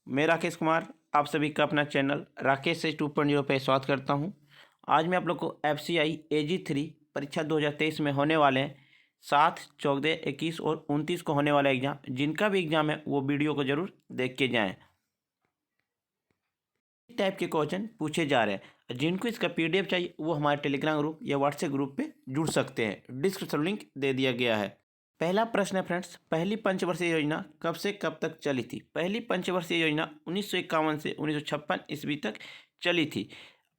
मैं राकेश कुमार आप सभी का अपना चैनल राकेश से 2.0 पे स्वागत करता हूं। आज मैं आप लोग को FCI AG3 परीक्षा 2023 में होने वाले 7, 14, 21 और 29 को होने वाला एग्ज़ाम, जिनका भी एग्ज़ाम है वो वीडियो को ज़रूर देख के जाएं। इस टाइप के क्वेश्चन पूछे जा रहे हैं। जिनको इसका PDF चाहिए वो हमारे टेलीग्राम ग्रुप या व्हाट्सएप ग्रुप पे जुड़ सकते हैं। डिस्क्रिप्शन लिंक दे दिया गया है। पहला प्रश्न है फ्रेंड्स, पहली पंचवर्षीय योजना कब से कब तक चली थी? पहली पंचवर्षीय योजना 1951 से 1956 ईस्वी तक चली थी।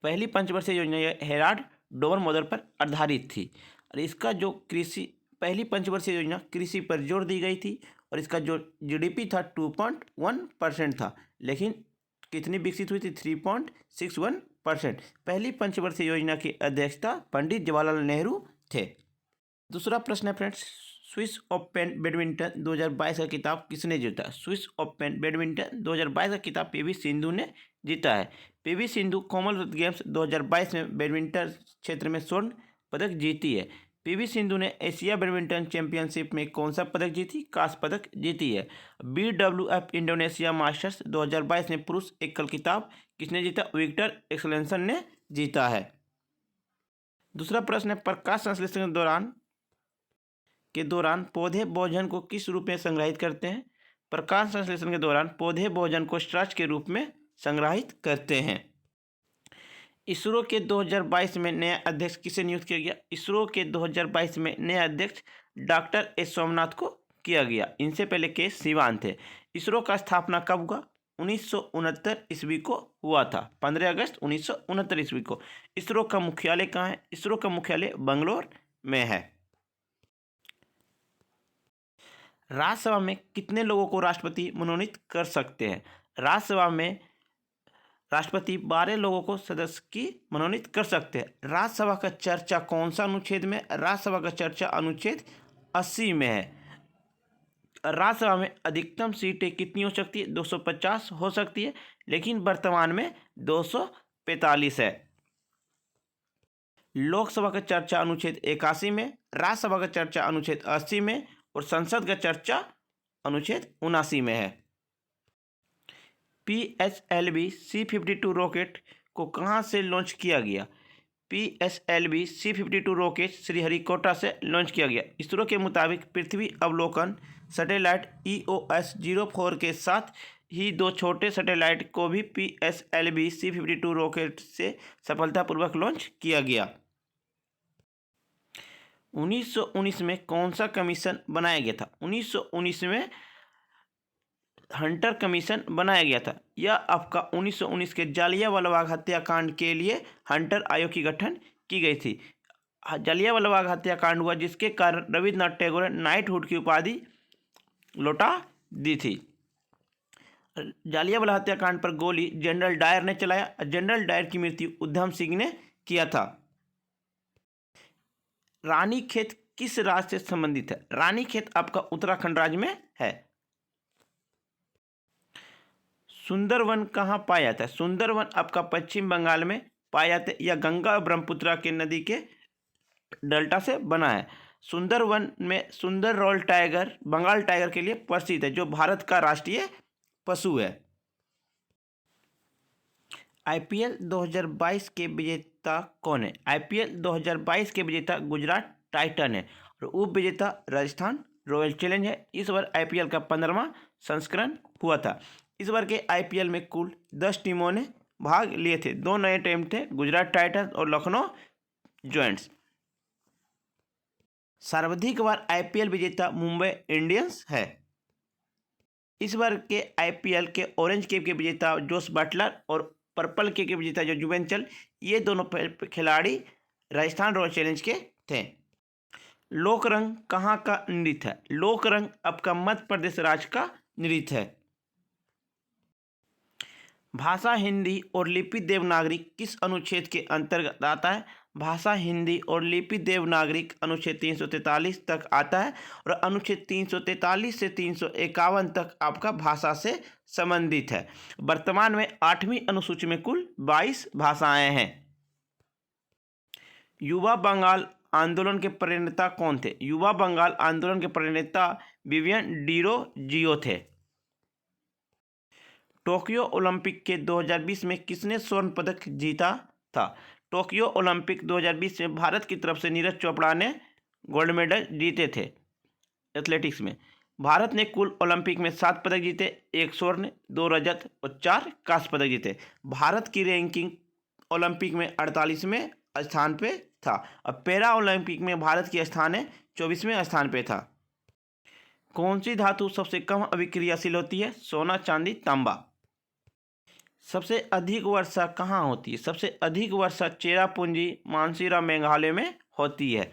पहली पंचवर्षीय योजना यह हेराल्ड डोवर मॉडल पर आधारित थी और इसका जो पहली पंचवर्षीय योजना कृषि पर जोर दी गई थी और इसका जो GDP था 2.1% था, लेकिन कितनी विकसित हुई थी? 3.61%। पहली पंचवर्षीय योजना की अध्यक्षता पंडित जवाहरलाल नेहरू थे। दूसरा प्रश्न है फ्रेंड्स, स्विस ओपन बैडमिंटन 2022 का खिताब किसने जीता? स्विस ओपन बैडमिंटन 2022 का खिताब PV सिंधु ने जीता है। PV सिंधु कॉमनवेल्थ गेम्स 2022 में बैडमिंटन क्षेत्र में स्वर्ण पदक जीती है। PV सिंधु ने एशिया बैडमिंटन चैंपियनशिप में कौन सा पदक जीती? कांस्य पदक जीती है। BWF इंडोनेशिया मास्टर्स 2022 में पुरुष एकल खिताब किसने जीता? विक्टर एक्सेलेंसन ने जीता है। दूसरा प्रश्न है, प्रकाश संश्लेषण के दौरान पौधे भोजन को किस रूप में संग्रहित करते हैं? प्रकाश संश्लेषण के दौरान पौधे भोजन को स्टार्च के रूप में संग्रहित करते हैं। इसरो के 2022 में नया अध्यक्ष किसे नियुक्त किया गया? इसरो के 2022 में नया अध्यक्ष डॉक्टर एस सोमनाथ को किया गया। इनसे पहले के सिवान थे। इसरो का स्थापना कब हुआ? 1969 ईस्वी को हुआ था, 15 अगस्त 1969 ईस्वी को। इसरो का मुख्यालय कहाँ है? इसरो का मुख्यालय बंगलोर में है। राज्यसभा में कितने लोगों को राष्ट्रपति मनोनीत कर सकते हैं? राज्यसभा में राष्ट्रपति 12 लोगों को सदस्य की मनोनीत कर सकते हैं। राज्यसभा का चर्चा कौन सा अनुच्छेद में? राज्यसभा का चर्चा अनुच्छेद 80 में है। राज्यसभा में अधिकतम सीटें कितनी हो सकती है? 250 हो सकती है, लेकिन वर्तमान में 245 है। लोकसभा का चर्चा अनुच्छेद 81 में, राज्यसभा का चर्चा अनुच्छेद 80 में और संसद का चर्चा अनुच्छेद 79 में है। PSLV C-52 रॉकेट को कहां से लॉन्च किया गया? PSLV C-52 रॉकेट श्रीहरिकोटा से लॉन्च किया गया। इसरो के मुताबिक पृथ्वी अवलोकन सैटेलाइट EOS-04 के साथ ही 2 छोटे सैटेलाइट को भी PSLV C-52 रॉकेट से सफलतापूर्वक लॉन्च किया गया। 1919 में कौन सा कमीशन बनाया गया था? 1919 में हंटर कमीशन बनाया गया था। यह आपका 1919 के जालियांवाला बाग हत्याकांड के लिए हंटर आयोग की गठन की गई थी। जालियांवाला बाग हत्याकांड हुआ जिसके कारण रविन्द्रनाथ टैगोर ने नाइटहुड की उपाधि लौटा दी थी। जालियांवाला हत्याकांड पर गोली जनरल डायर ने चलाया। जनरल डायर की मृत्यु उधम सिंह ने किया था। रानीखेत किस राज्य से संबंधित है? रानीखेत आपका उत्तराखंड राज्य में है। सुंदरवन कहाँ पाया जाता है? सुंदरवन आपका पश्चिम बंगाल में पाया जाता है। यह गंगा और ब्रह्मपुत्र के नदी के डेल्टा से बना है। सुंदरवन में सुंदर रॉयल टाइगर बंगाल टाइगर के लिए प्रसिद्ध है, जो भारत का राष्ट्रीय पशु है। IPL 2022 के विजेता कौन है? IPL 2022 के विजेता गुजरात टाइटन है और उप विजेता राजस्थान रॉयल चैलेंज है। इस बार IPL का 15वां संस्करण हुआ था। इस बार के IPL में कुल 10 टीमों ने भाग लिए थे। 2 नए टीम थे, गुजरात टाइटन और लखनऊ जॉयंट्स। सर्वाधिक बार IPL विजेता मुंबई इंडियंस है। इस बार के IPL के ऑरेंज कैप के विजेता जोस बटलर और पर्पल कैप के विजेता जो युवेंचुस, ये दोनों खिलाड़ी राजस्थान रॉयल चैलेंज के थे। लोकरंग कहाँ का नृत्य है? लोकरंग आपका मध्य प्रदेश राज्य का नृत्य है। भाषा हिंदी और लिपि देवनागरी किस अनुच्छेद के अंतर्गत आता है? भाषा हिंदी और लिपि देवनागरी अनुच्छेद 343 तक आता है और अनुच्छेद 343 से 351 तक आपका भाषा से संबंधित है। वर्तमान में 8वीं अनुसूची में कुल 22 भाषाएं हैं। युवा बंगाल आंदोलन के प्रणेता कौन थे? युवा बंगाल आंदोलन के प्रणेता विवियन डीरोजियो थे। टोक्यो ओलंपिक के 2020 में किसने स्वर्ण पदक जीता था? टोक्यो ओलंपिक 2020 में भारत की तरफ से नीरज चोपड़ा ने गोल्ड मेडल जीते थे एथलेटिक्स में। भारत ने कुल ओलंपिक में 7 पदक जीते, 1 स्वर्ण, 2 रजत और 4 कांस्य पदक जीते। भारत की रैंकिंग ओलंपिक में 48वें स्थान पे था और पैरा ओलंपिक में भारत की स्थान है 24वें स्थान पे था। कौन सी धातु सबसे कम अभिक्रियाशील होती है? सोना, चांदी, तांबा। सबसे अधिक वर्षा कहाँ होती है? सबसे अधिक वर्षा चेरापूंजी, मानसीरा, मेघालय में होती है।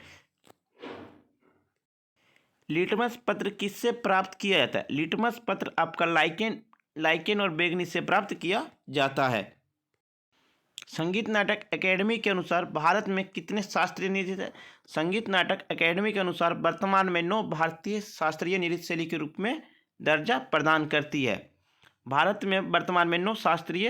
लिटमस पत्र किससे प्राप्त किया जाता है? लिटमस पत्र आपका लाइकेन और बेगनी से प्राप्त किया जाता है। संगीत नाटक अकेडमी के अनुसार भारत में कितने शास्त्रीय नृत्य हैं? संगीत नाटक अकेडमी के अनुसार वर्तमान में 9 भारतीय शास्त्रीय नृत्य शैली के रूप में दर्जा प्रदान करती है। भारत में वर्तमान में 9 शास्त्रीय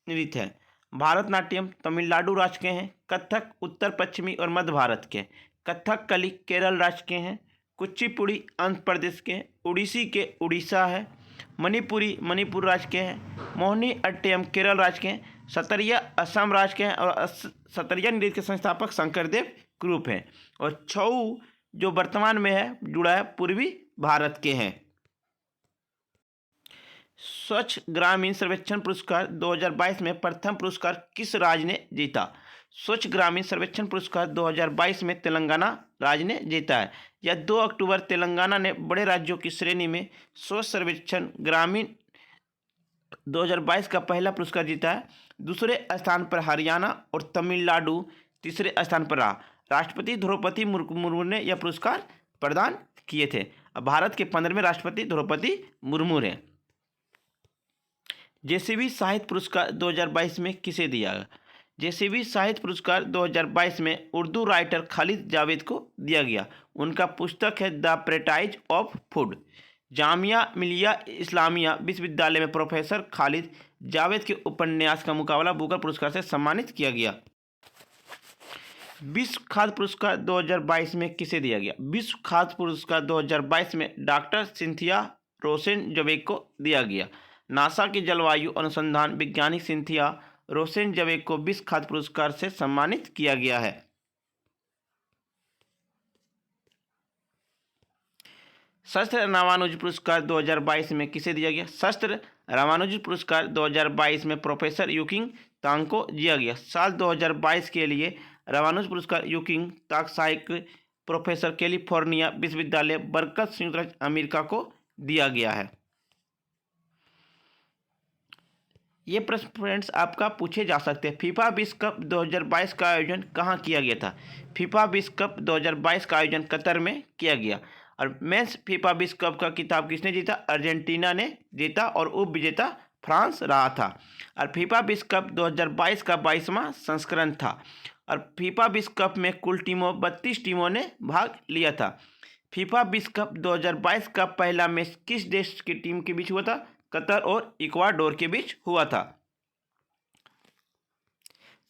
नृत्य हैं। भारतनाट्यम तमिलनाडु राज्य के हैं, कथक उत्तर पश्चिमी और मध्य भारत के, कथकली केरल राज्य के हैं, कुचिपुड़ी आंध्र प्रदेश के, उड़ीसी के उड़ीसा है, मणिपुरी मणिपुर राज्य के हैं, मोहिनी अट्टयम केरल राज्य के हैं, सतरिया असम राज्य के हैं और सतरिया नृत्य के संस्थापक शंकरदेव ग्रुप हैं और छऊ जो वर्तमान में है जुड़ा है पूर्वी भारत के हैं। स्वच्छ ग्रामीण सर्वेक्षण पुरस्कार 2022 में प्रथम पुरस्कार किस राज्य ने जीता? स्वच्छ ग्रामीण सर्वेक्षण पुरस्कार 2022 में तेलंगाना राज्य ने जीता है। यह 2 अक्टूबर तेलंगाना ने बड़े राज्यों की श्रेणी में स्वच्छ सर्वेक्षण ग्रामीण 2022 का पहला पुरस्कार जीता है। दूसरे स्थान पर हरियाणा और तमिलनाडु तीसरे स्थान पर रहा। राष्ट्रपति द्रौपदी मुर्मू ने यह पुरस्कार प्रदान किए थे। भारत के 15वें राष्ट्रपति द्रौपदी मुर्मू हैं। जेसीबी साहित्य पुरस्कार 2022 में किसे दिया गया? जेसीबी साहित्य पुरस्कार 2022 में उर्दू राइटर खालिद जावेद को दिया गया। उनका पुस्तक है the प्रेटाइज of food. Jamia Millia Islamia विश्वविद्यालय में प्रोफेसर खालिद जावेद के उपन्यास का मुकाबला बुकर पुरस्कार से सम्मानित किया गया। विश्व खाद्य पुरस्कार 2022 में किसे दिया गया? विश्व खाद्य पुरस्कार 2022 में डॉक्टर सिंथिया रोसेनजवेग को दिया गया। नासा के जलवायु अनुसंधान वैज्ञानिक सिंथिया रोसेनजवेग को विश्व खाद्य पुरस्कार से सम्मानित किया गया है। शस्त्र रामानुज पुरस्कार 2022 में किसे दिया गया? शस्त्र रामानुज पुरस्कार 2022 में प्रोफेसर यूकिंग तांग को दिया गया। साल 2022 के लिए रामानुज पुरस्कार यूकिंग तांग सहायक प्रोफेसर कैलिफोर्निया विश्वविद्यालय बरकत संयुक्त राज्य अमेरिका को दिया गया है। ये प्रश्न फ्रेंड्स आपका पूछे जा सकते हैं। फीफा विश्व कप 2022 का आयोजन कहाँ किया गया था? फीफा विश्व कप 2022 का आयोजन कतर में किया गया। और मेंस फीफा विश्व कप का खिताब किसने जीता? अर्जेंटीना ने जीता और उप विजेता फ्रांस रहा था। और फीफा विश्व कप 2022 का 22वां संस्करण था। और फीफा विश्व कप में कुल 32 टीमों ने भाग लिया था। फीफा विश्व कप 2022 का पहला मैच किस देश की टीम के बीच हुआ था? कतर और इक्वाडोर के बीच हुआ था।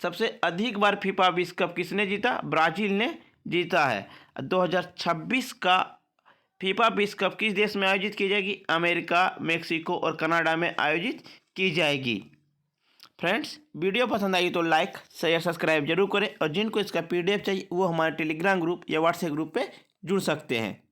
सबसे अधिक बार फीफा विश्व कप किसने जीता? ब्राजील ने जीता है। 2026 का फीफा विश्व कप किस देश में आयोजित की जाएगी? अमेरिका, मेक्सिको और कनाडा में आयोजित की जाएगी। फ्रेंड्स, वीडियो पसंद आई तो लाइक शेयर सब्सक्राइब जरूर करें और जिनको इसका PDF चाहिए वो हमारे टेलीग्राम ग्रुप या व्हाट्सएप ग्रुप पे जुड़ सकते हैं।